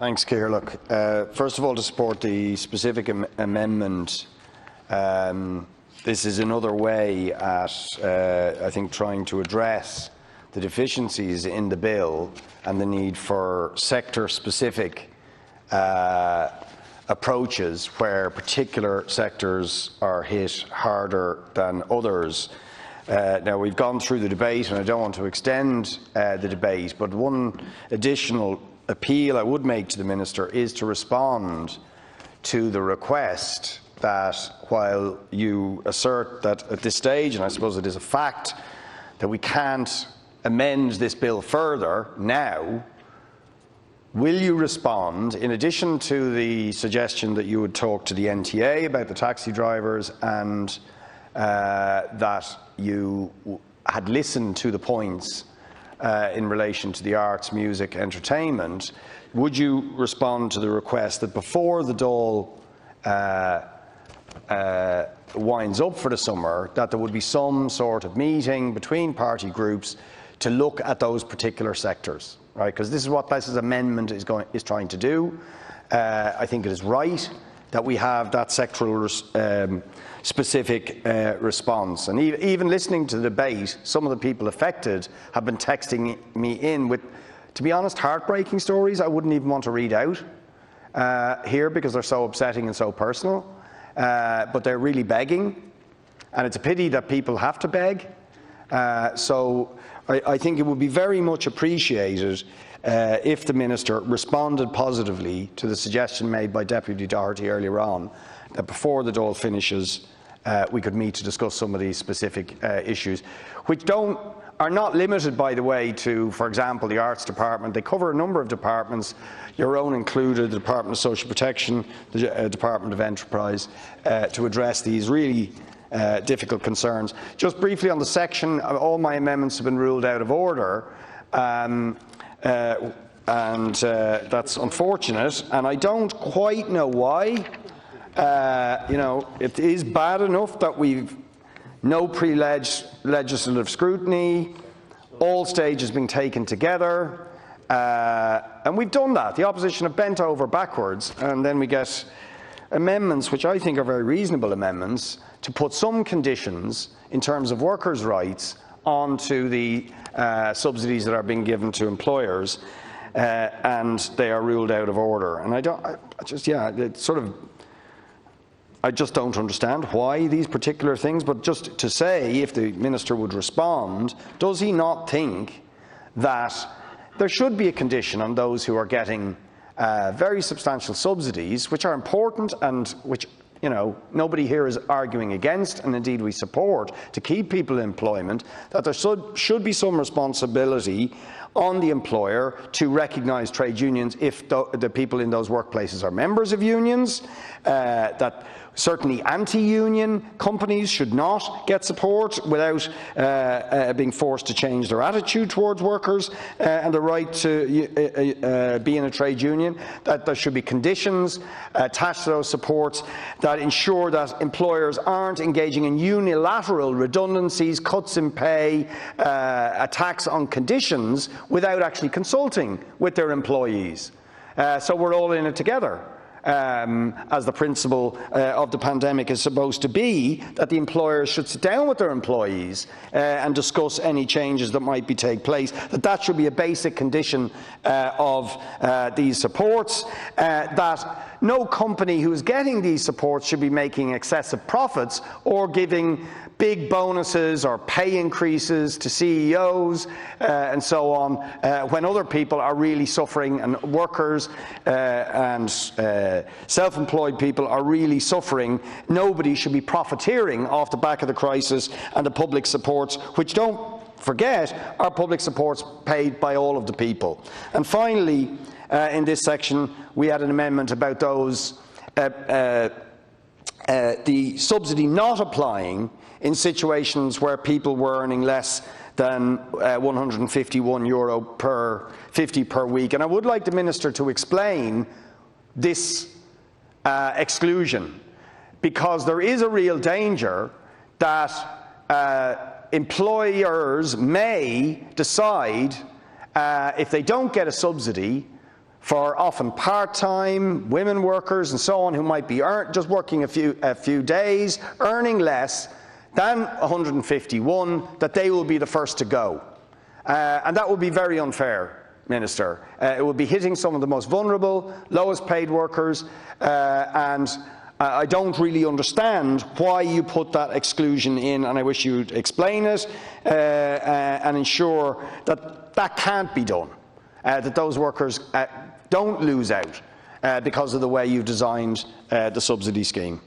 Thanks, Keir. Look, first of all, to support the specific amendment, this is another way at, I think, trying to address the deficiencies in the bill and the need for sector-specific approaches where particular sectors are hit harder than others. Now, we've gone through the debate, and I don't want to extend the debate, but one additional appeal I would make to the Minister is to respond to the request that while you assert that at this stage, and I suppose it is a fact, that we can't amend this bill further now, will you respond, in addition to the suggestion that you would talk to the NTA about the taxi drivers and that you had listened to the points in relation to the arts, music, entertainment, would you respond to the request that before the Dáil winds up for the summer, that there would be some sort of meeting between party groups to look at those particular sectors, right? Because this is what this amendment is trying to do. I think it is right that we have that sectoral specific response. And even listening to the debate, some of the people affected have been texting me in with, to be honest, heartbreaking stories I wouldn't even want to read out here because they're so upsetting and so personal. But they're really begging, and it's a pity that people have to beg. So I think it would be very much appreciated if the Minister responded positively to the suggestion made by Deputy Doherty earlier on, that before the Dáil finishes, we could meet to discuss some of these specific issues, which are not limited, by the way, to, for example, the Arts Department. They cover a number of departments, your own included, the Department of Social Protection, the Department of Enterprise, to address these really difficult concerns. Just briefly on the section, all my amendments have been ruled out of order, and that's unfortunate, and I don't quite know why. You know, it is bad enough that we've no pre-legislative scrutiny, all stages being taken together, and we've done that. The opposition have bent over backwards, and then we get amendments, which I think are very reasonable amendments, to put some conditions in terms of workers' rights onto the subsidies that are being given to employers, and they are ruled out of order. And I just don't understand why these particular things, but just to say, if the Minister would respond, does he not think that there should be a condition on those who are getting very substantial subsidies, which are important and which, you know, nobody here is arguing against, and indeed we support, to keep people in employment, that there should be some responsibility on the employer to recognise trade unions if the people in those workplaces are members of unions, that certainly anti-union companies should not get support without being forced to change their attitude towards workers and the right to be in a trade union, that there should be conditions attached to those supports that ensure that employers aren't engaging in unilateral redundancies, cuts in pay, attacks on conditions without actually consulting with their employees. So we're all in it together. As the principle of the pandemic is supposed to be, that the employers should sit down with their employees and discuss any changes that might take place, that should be a basic condition of these supports, that no company who is getting these supports should be making excessive profits or giving big bonuses or pay increases to CEOs and so on, when other people are really suffering, and workers and self-employed people are really suffering. Nobody should be profiteering off the back of the crisis and the public supports, which, don't forget, are public supports paid by all of the people. And finally, in this section, we had an amendment about those the subsidy not applying in situations where people were earning less than €151 per 50 per week. And I would like the Minister to explain this exclusion, because there is a real danger that employers may decide, if they don't get a subsidy for often part-time women workers and so on who might be just working a few days, earning less than 151, that they will be the first to go. And that would be very unfair, Minister. It would be hitting some of the most vulnerable, lowest paid workers, and I don't really understand why you put that exclusion in, and I wish you'd explain it and ensure that that can't be done, that those workers don't lose out because of the way you've designed the subsidy scheme.